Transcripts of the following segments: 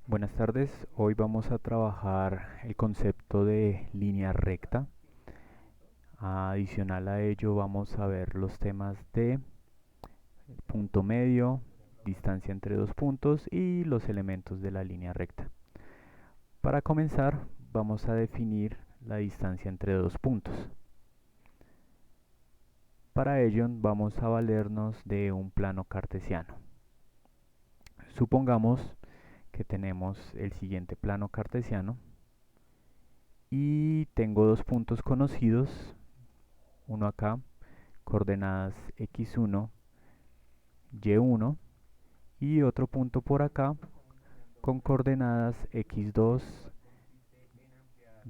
Buenas tardes, hoy vamos a trabajar el concepto de línea recta. Adicional a ello vamos a ver los temas de punto medio, distancia entre dos puntos y los elementos de la línea recta. Para comenzar vamos a definir la distancia entre dos puntos. Para ello vamos a valernos de un plano cartesiano. Supongamos que tenemos el siguiente plano cartesiano y tengo dos puntos conocidos, uno acá, coordenadas x1, y1, y otro punto por acá con coordenadas x2,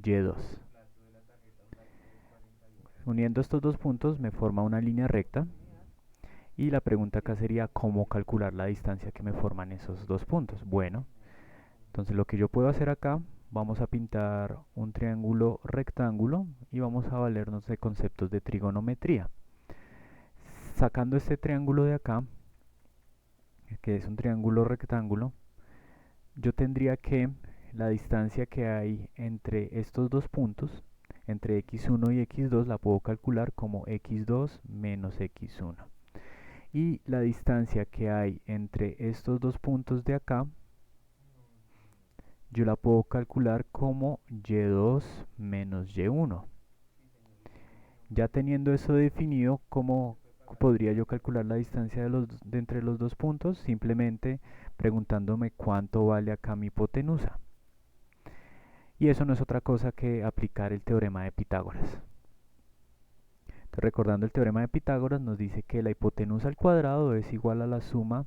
y2. Uniendo estos dos puntos me forma una línea recta y la pregunta acá sería cómo calcular la distancia que me forman esos dos puntos. Bueno, entonces lo que yo puedo hacer acá, vamos a pintar un triángulo rectángulo y vamos a valernos de conceptos de trigonometría. Sacando este triángulo de acá, que es un triángulo rectángulo, yo tendría que la distancia que hay entre estos dos puntos, entre x1 y x2, la puedo calcular como x2 menos x1. Y la distancia que hay entre estos dos puntos de acá, yo la puedo calcular como y2 menos y1. Ya teniendo eso definido, ¿cómo podría yo calcular la distancia de entre los dos puntos? Simplemente preguntándome cuánto vale acá mi hipotenusa. Y eso no es otra cosa que aplicar el teorema de Pitágoras. Entonces, recordando el teorema de Pitágoras, nos dice que la hipotenusa al cuadrado es igual a la suma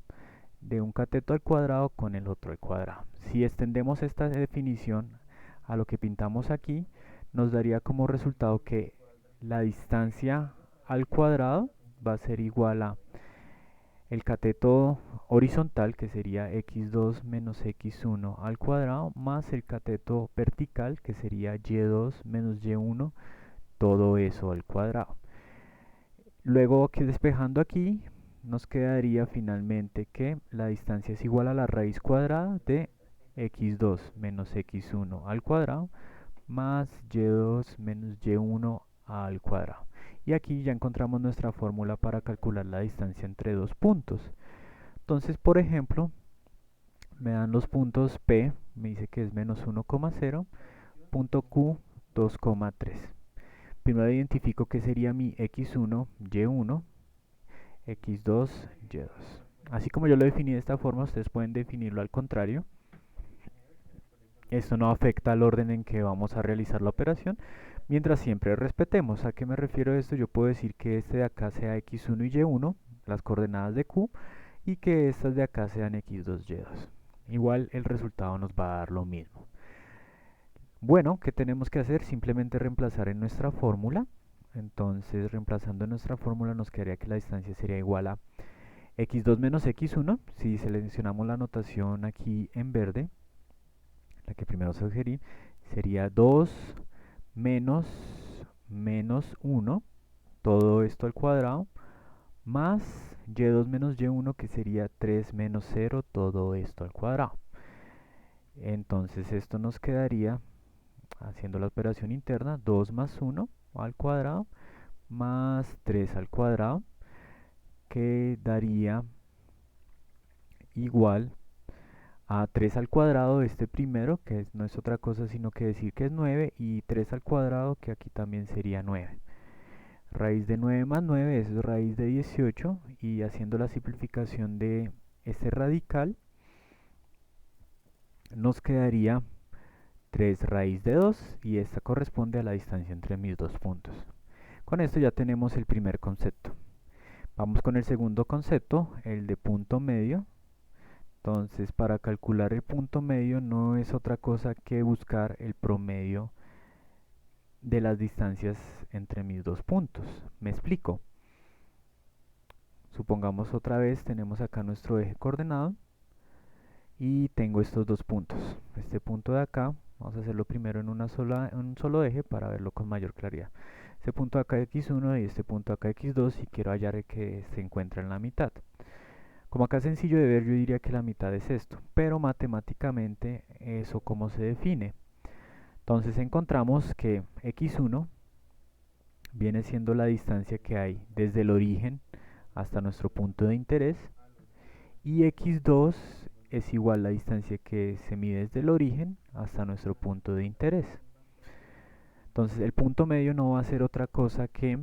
de un cateto al cuadrado con el otro al cuadrado. Si extendemos esta definición a lo que pintamos aquí, nos daría como resultado que la distancia al cuadrado va a ser igual a el cateto horizontal, que sería x2 menos x1 al cuadrado, más el cateto vertical, que sería y2 menos y1, todo eso al cuadrado. Luego, que despejando aquí, nos quedaría finalmente que la distancia es igual a la raíz cuadrada de x2 menos x1 al cuadrado más y2 menos y1 al cuadrado. Y aquí ya encontramos nuestra fórmula para calcular la distancia entre dos puntos. Entonces, por ejemplo, me dan los puntos P, me dice que es menos 1,0, punto Q 2,3. Primero identifico que sería mi x1, y1, x2, y2. Así como yo lo definí de esta forma, ustedes pueden definirlo al contrario. Esto no afecta al orden en que vamos a realizar la operación, mientras siempre respetemos. ¿A qué me refiero esto? Yo puedo decir que este de acá sea x1 y y1, las coordenadas de Q, y que estas de acá sean x2, y2. Igual el resultado nos va a dar lo mismo. Bueno, ¿qué tenemos que hacer? Simplemente reemplazar en nuestra fórmula. Entonces, reemplazando en nuestra fórmula nos quedaría que la distancia sería igual a x2 menos x1. Si seleccionamos la notación aquí en verde, la que primero sugerí, sería 2 menos 1, todo esto al cuadrado, más y2 menos y1, que sería 3 menos 0, todo esto al cuadrado. Entonces esto nos quedaría, haciendo la operación interna, 2 más 1 al cuadrado, más 3 al cuadrado, que daría igual a 3 al cuadrado, este primero, que no es otra cosa sino que decir que es 9, y 3 al cuadrado, que aquí también sería 9. Raíz de 9 más 9, eso es raíz de 18, y haciendo la simplificación de este radical, nos quedaría 3 raíz de 2, y esta corresponde a la distancia entre mis dos puntos. Con esto ya tenemos el primer concepto. Vamos con el segundo concepto, el de punto medio. Entonces, para calcular el punto medio no es otra cosa que buscar el promedio de las distancias entre mis dos puntos. Me explico. Supongamos otra vez, tenemos acá nuestro eje coordenado y tengo estos dos puntos. Este punto de acá, vamos a hacerlo primero en un solo eje para verlo con mayor claridad. Este punto acá x1 y este punto acá x2, y quiero hallar el que se encuentra en la mitad. Como acá es sencillo de ver, yo diría que la mitad es esto, pero matemáticamente eso cómo se define. Entonces encontramos que x1 viene siendo la distancia que hay desde el origen hasta nuestro punto de interés y x2 es igual a la distancia que se mide desde el origen hasta nuestro punto de interés. Entonces el punto medio no va a ser otra cosa que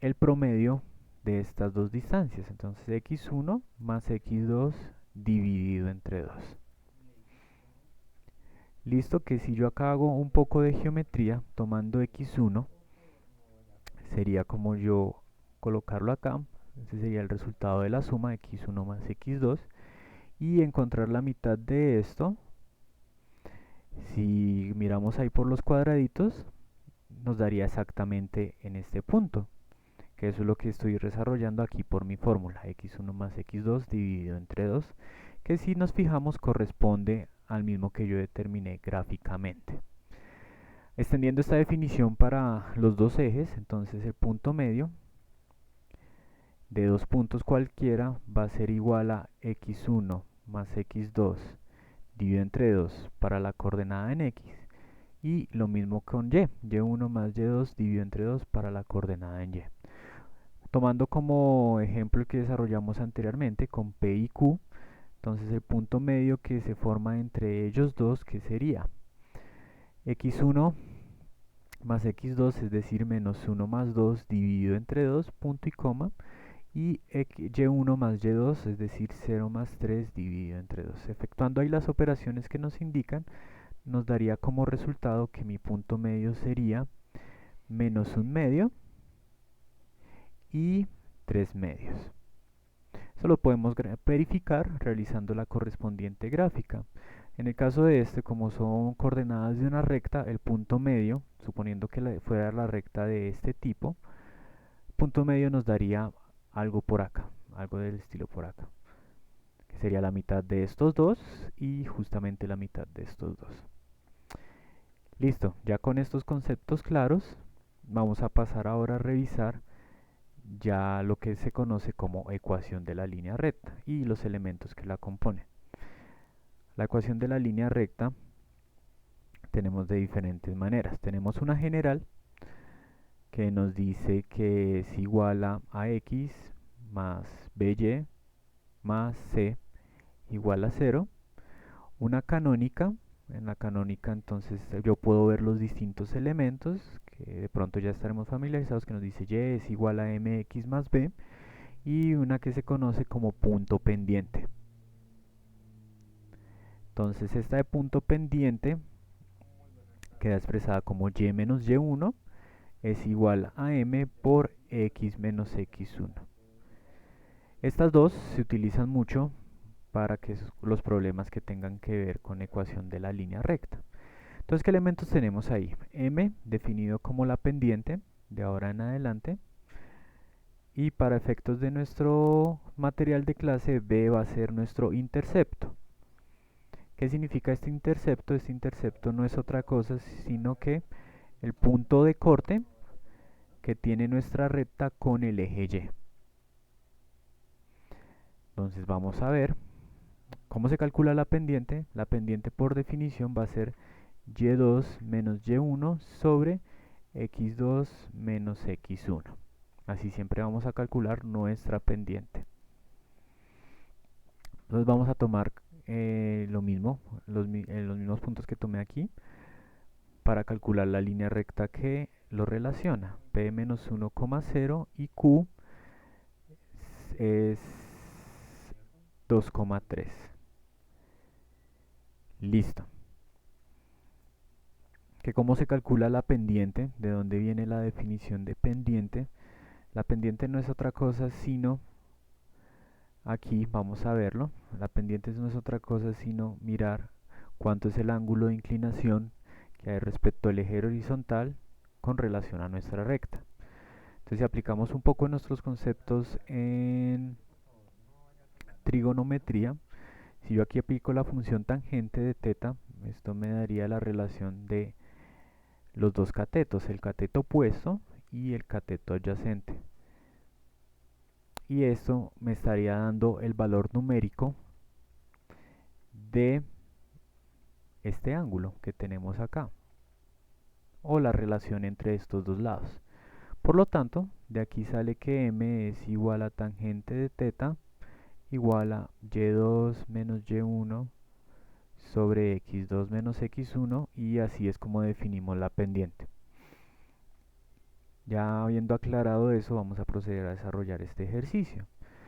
el promedio de estas dos distancias. Entonces x1 más x2 dividido entre 2. Listo, que si yo acá hago un poco de geometría tomando x1, sería como yo colocarlo acá. Ese sería el resultado de la suma x1 más x2. Y encontrar la mitad de esto, si miramos ahí por los cuadraditos, nos daría exactamente en este punto, que eso es lo que estoy desarrollando aquí por mi fórmula, x1 más x2 dividido entre 2, que si nos fijamos corresponde al mismo que yo determiné gráficamente. Extendiendo esta definición para los dos ejes, entonces el punto medio de dos puntos cualquiera va a ser igual a x1 más x2 dividido entre 2 para la coordenada en x, y lo mismo con y1 más y2 dividido entre 2 para la coordenada en y. Tomando como ejemplo el que desarrollamos anteriormente con P y Q, entonces el punto medio que se forma entre ellos dos, que sería x1 más x2, es decir, menos 1 más 2 dividido entre 2, punto y coma, y y1 más y2, es decir, 0 más 3 dividido entre 2. Efectuando ahí las operaciones que nos indican, nos daría como resultado que mi punto medio sería menos 1 medio y 3 medios. Eso lo podemos verificar realizando la correspondiente gráfica. En el caso de este, como son coordenadas de una recta, el punto medio, suponiendo que fuera la recta de este tipo, el punto medio nos daría algo por acá, algo del estilo por acá, que sería la mitad de estos dos y justamente la mitad de estos dos. Listo, ya con estos conceptos claros, vamos a pasar ahora a revisar ya lo que se conoce como ecuación de la línea recta y los elementos que la componen. La ecuación de la línea recta tenemos de diferentes maneras. Tenemos una general que nos dice que es igual a x más by más c igual a 0. Una canónica, en la canónica entonces yo puedo ver los distintos elementos que de pronto ya estaremos familiarizados, que nos dice y es igual a mx más b, y una que se conoce como punto pendiente. Entonces esta de punto pendiente queda expresada como y menos y1 es igual a m por x menos x1. Estas dos se utilizan mucho para que los problemas que tengan que ver con ecuación de la línea recta. Entonces, ¿qué elementos tenemos ahí? M definido como la pendiente de ahora en adelante, y para efectos de nuestro material de clase, B va a ser nuestro intercepto. ¿Qué significa este intercepto? Este intercepto no es otra cosa sino que el punto de corte que tiene nuestra recta con el eje Y. Entonces vamos a ver cómo se calcula la pendiente. La pendiente por definición va a ser y2 menos y1 sobre x2 menos x1. Así siempre vamos a calcular nuestra pendiente. Entonces vamos a tomar lo mismo, los mismos puntos que tomé aquí para calcular la línea recta que lo relaciona. P menos 1,0 y Q es 2,3. Listo. Que cómo se calcula la pendiente, de dónde viene la definición de pendiente. La pendiente no es otra cosa sino, aquí vamos a verlo, la pendiente no es otra cosa sino mirar cuánto es el ángulo de inclinación que hay respecto al eje horizontal con relación a nuestra recta. Entonces, si aplicamos un poco nuestros conceptos en trigonometría, si yo aquí aplico la función tangente de θ, esto me daría la relación de los dos catetos, el cateto opuesto y el cateto adyacente. y esto me estaría dando el valor numérico de este ángulo que tenemos acá, o la relación entre estos dos lados. Por lo tanto, de aquí sale que m es igual a tangente de teta igual a y2 menos y1 sobre x2 menos x1, y así es como definimos la pendiente. Ya habiendo aclarado eso, vamos a proceder a desarrollar este ejercicio.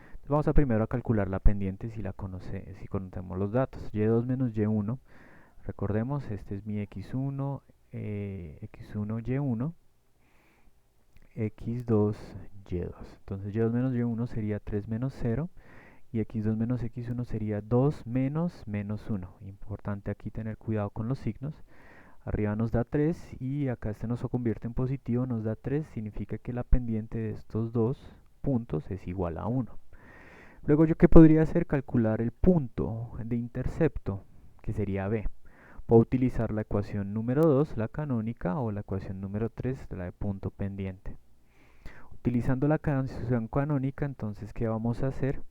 Entonces vamos a primero a calcular la pendiente si conocemos los datos. Y2 menos y1, recordemos, este es mi x1, x1 y1, x2 y2. Entonces y2 menos y1 sería 3 menos 0, y x2 menos x1 sería 2 menos menos 1. Importante aquí tener cuidado con los signos. Arriba nos da 3 y acá este nos convierte en positivo, nos da 3, significa que la pendiente de estos dos puntos es igual a 1. Luego yo qué podría hacer, calcular el punto de intercepto, que sería b. Puedo utilizar la ecuación número 2, la canónica, o la ecuación número 3, la de punto pendiente. Utilizando la ecuación canónica, entonces, ¿qué vamos a hacer?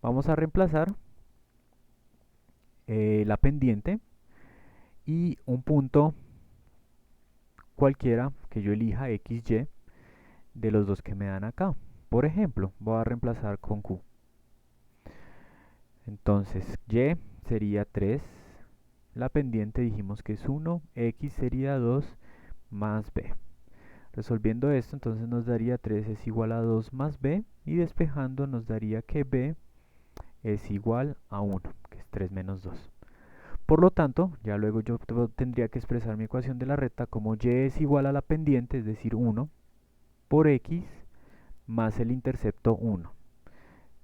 Vamos a reemplazar la pendiente y un punto cualquiera que yo elija, xy, de los dos que me dan acá. Por ejemplo, voy a reemplazar con q. Entonces, y sería 3, la pendiente dijimos que es 1, x sería 2 más b. Resolviendo esto, entonces nos daría 3 es igual a 2 más b, y despejando nos daría que b es igual a 1, que es 3 menos 2. Por lo tanto, ya luego yo tendría que expresar mi ecuación de la recta como y es igual a la pendiente, es decir, 1, por x más el intercepto 1.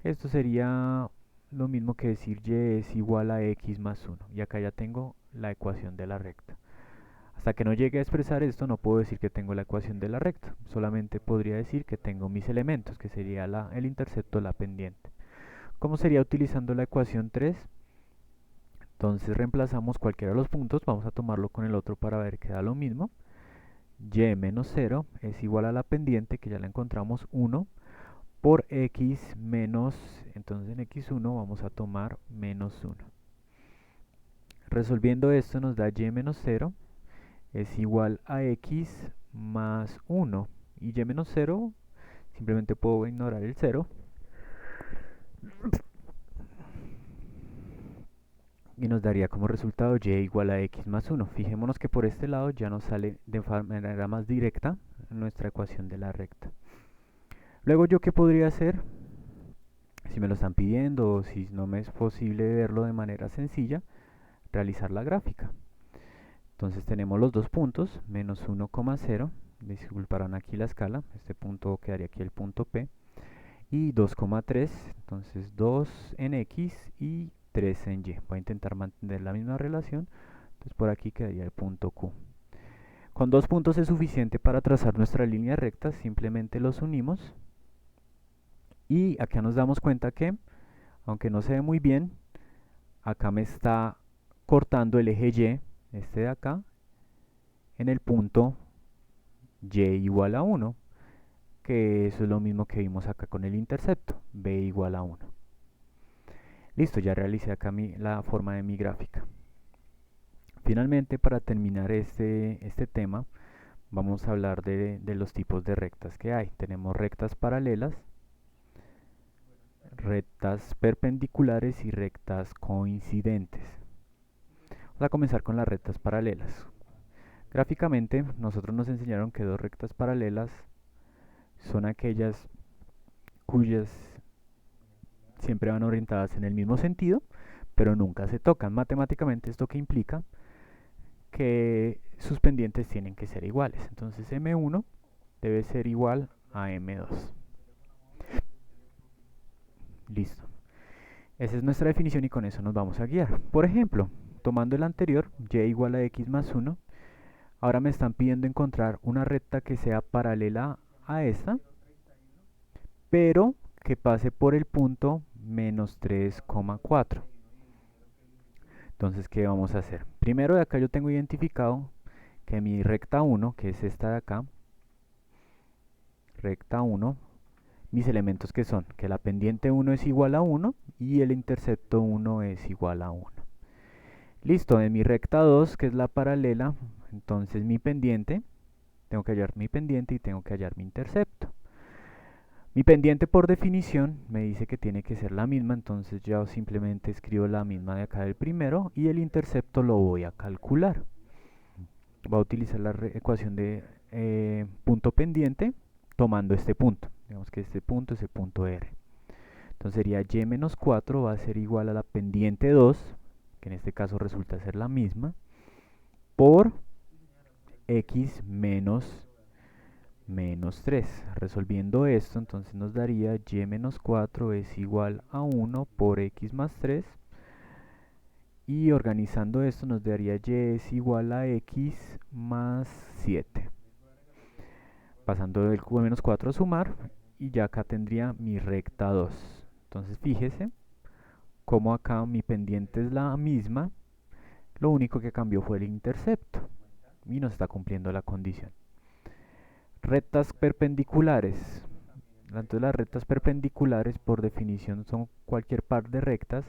Esto sería lo mismo que decir y es igual a x más 1. Y acá ya tengo la ecuación de la recta. Hasta que no llegue a expresar esto, no puedo decir que tengo la ecuación de la recta. Solamente podría decir que tengo mis elementos, que sería el intercepto, la pendiente. ¿Cómo sería utilizando la ecuación 3? Entonces reemplazamos cualquiera de los puntos, vamos a tomarlo con el otro para ver que da lo mismo. Y menos 0 es igual a la pendiente, que ya la encontramos, 1, por x menos, entonces en x1 vamos a tomar menos 1. Resolviendo esto nos da y menos 0 es igual a x más 1. Y y menos 0, simplemente puedo ignorar el 0. Y nos daría como resultado y igual a x más 1. Fijémonos que por este lado ya nos sale de manera más directa nuestra ecuación de la recta. Luego, ¿yo qué podría hacer? Si me lo están pidiendo o si no me es posible verlo de manera sencilla, realizar la gráfica. Entonces tenemos los dos puntos, menos 1,0, disculparán aquí la escala, este punto quedaría aquí el punto P, y 2,3, entonces 2 en x y 3 en y. Voy a intentar mantener la misma relación, entonces por aquí quedaría el punto Q. Con dos puntos es suficiente para trazar nuestra línea recta, simplemente los unimos. Y acá nos damos cuenta que, aunque no se ve muy bien, acá me está cortando el eje Y, este de acá, en el punto Y igual a 1, que eso es lo mismo que vimos acá con el intercepto, B igual a 1. Listo, ya realicé acá la forma de mi gráfica. Finalmente, para terminar este tema, vamos a hablar de los tipos de rectas que hay. Tenemos rectas paralelas, rectas perpendiculares y rectas coincidentes. Vamos a comenzar con las rectas paralelas. Gráficamente, nosotros nos enseñaron que dos rectas paralelas son aquellas cuyas siempre van orientadas en el mismo sentido, pero nunca se tocan. Matemáticamente, ¿esto qué implica? Que sus pendientes tienen que ser iguales. Entonces M1 debe ser igual a M2. Listo. Esa es nuestra definición y con eso nos vamos a guiar. Por ejemplo, tomando el anterior, y igual a x más 1, ahora me están pidiendo encontrar una recta que sea paralela a esta, pero que pase por el punto menos 3,4. Entonces, ¿qué vamos a hacer? Primero de acá yo tengo identificado que mi recta 1, que es esta de acá, recta 1, mis elementos que son que la pendiente 1 es igual a 1 y el intercepto 1 es igual a 1. Listo, en mi recta 2, que es la paralela, entonces mi pendiente, tengo que hallar mi pendiente y tengo que hallar mi intercepto. Mi pendiente por definición me dice que tiene que ser la misma, entonces yo simplemente escribo la misma de acá del primero y el intercepto lo voy a calcular. Voy a utilizar la ecuación de punto pendiente tomando este punto. Digamos que este punto es el punto R. Entonces sería y menos 4 va a ser igual a la pendiente 2, que en este caso resulta ser la misma, por x menos 3. Resolviendo esto, entonces nos daría y menos 4 es igual a 1 por x más 3. Y organizando esto nos daría y es igual a x más 7. Pasando del menos 4 a sumar, y ya acá tendría mi recta 2. Entonces fíjese como acá mi pendiente es la misma, lo único que cambió fue el intercepto y nos está cumpliendo la condición. Rectas perpendiculares. Entonces las rectas perpendiculares por definición son cualquier par de rectas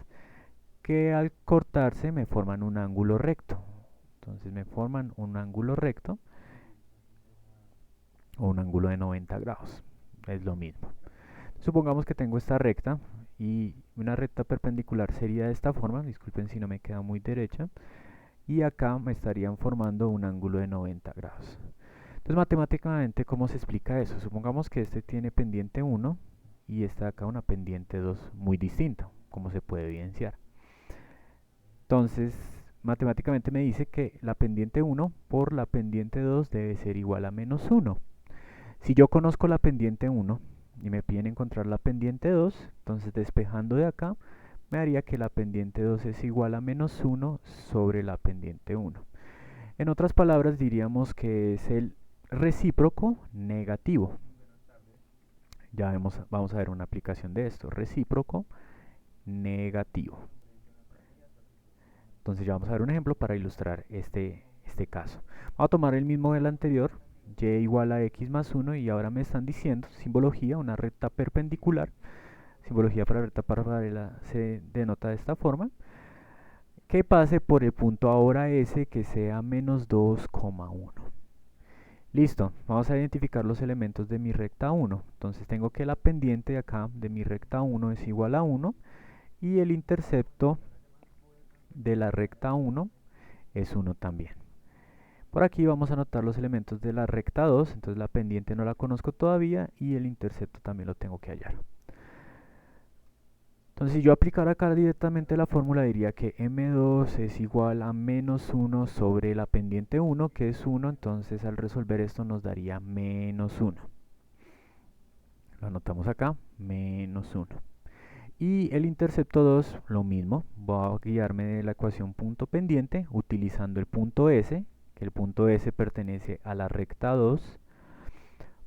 que al cortarse me forman un ángulo recto. Entonces me forman un ángulo recto o un ángulo de 90 grados. Es lo mismo. Supongamos que tengo esta recta y una recta perpendicular sería de esta forma. Disculpen si no me queda muy derecha. Y acá me estarían formando un ángulo de 90 grados. Entonces matemáticamente, ¿cómo se explica eso? Supongamos que este tiene pendiente 1 y esta acá una pendiente 2 muy distinta, como se puede evidenciar. Entonces, matemáticamente me dice que la pendiente 1 por la pendiente 2 debe ser igual a menos 1. Si yo conozco la pendiente 1 y me piden encontrar la pendiente 2, entonces despejando de acá, me daría que la pendiente 2 es igual a menos 1 sobre la pendiente 1. En otras palabras, diríamos que es el recíproco negativo. Ya vamos a ver una aplicación de esto. Recíproco negativo. Entonces ya vamos a ver un ejemplo para ilustrar este caso. Vamos a tomar el mismo del anterior, y igual a x más 1, y ahora me están diciendo, simbología, una recta perpendicular. Simbología para recta paralela se denota de esta forma. Que pase por el punto ahora S que sea menos 2,1. Listo, vamos a identificar los elementos de mi recta 1. Entonces tengo que la pendiente de acá de mi recta 1 es igual a 1 y el intercepto de la recta 1 es 1 también. Por aquí vamos a anotar los elementos de la recta 2, entonces la pendiente no la conozco todavía y el intercepto también lo tengo que hallar. Entonces si yo aplicara acá directamente la fórmula diría que m2 es igual a menos 1 sobre la pendiente 1 que es 1, entonces al resolver esto nos daría menos 1. Lo anotamos acá, menos 1. Y el intercepto 2, lo mismo, voy a guiarme de la ecuación punto pendiente utilizando el punto S, que el punto S pertenece a la recta 2,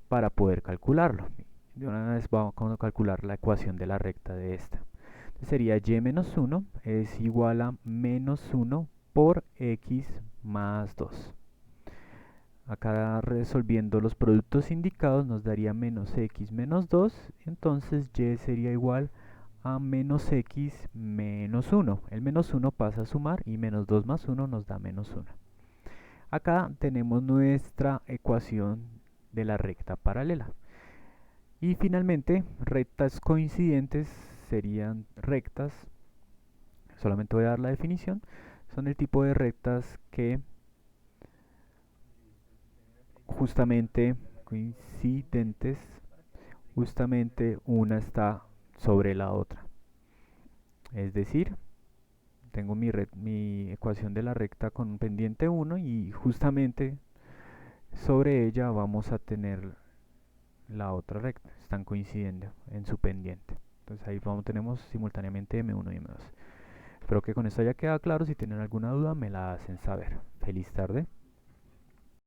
para poder calcularlo. De una vez vamos a calcular la ecuación de la recta de esta. Entonces sería y menos 1 es igual a menos 1 por x más 2. Acá resolviendo los productos indicados nos daría menos x menos 2, entonces y sería igual a menos x menos 1. El menos 1 pasa a sumar y menos 2 más 1 nos da menos 1. Acá tenemos nuestra ecuación de la recta paralela. Y finalmente, rectas coincidentes serían rectas, solamente voy a dar la definición, son el tipo de rectas que justamente coincidentes, justamente una está sobre la otra. Es decir, tengo mi ecuación de la recta con pendiente 1 y justamente sobre ella vamos a tener la otra recta. Están coincidiendo en su pendiente. Entonces ahí tenemos simultáneamente M1 y M2. Espero que con esto haya quedado claro. Si tienen alguna duda me la hacen saber. Feliz tarde.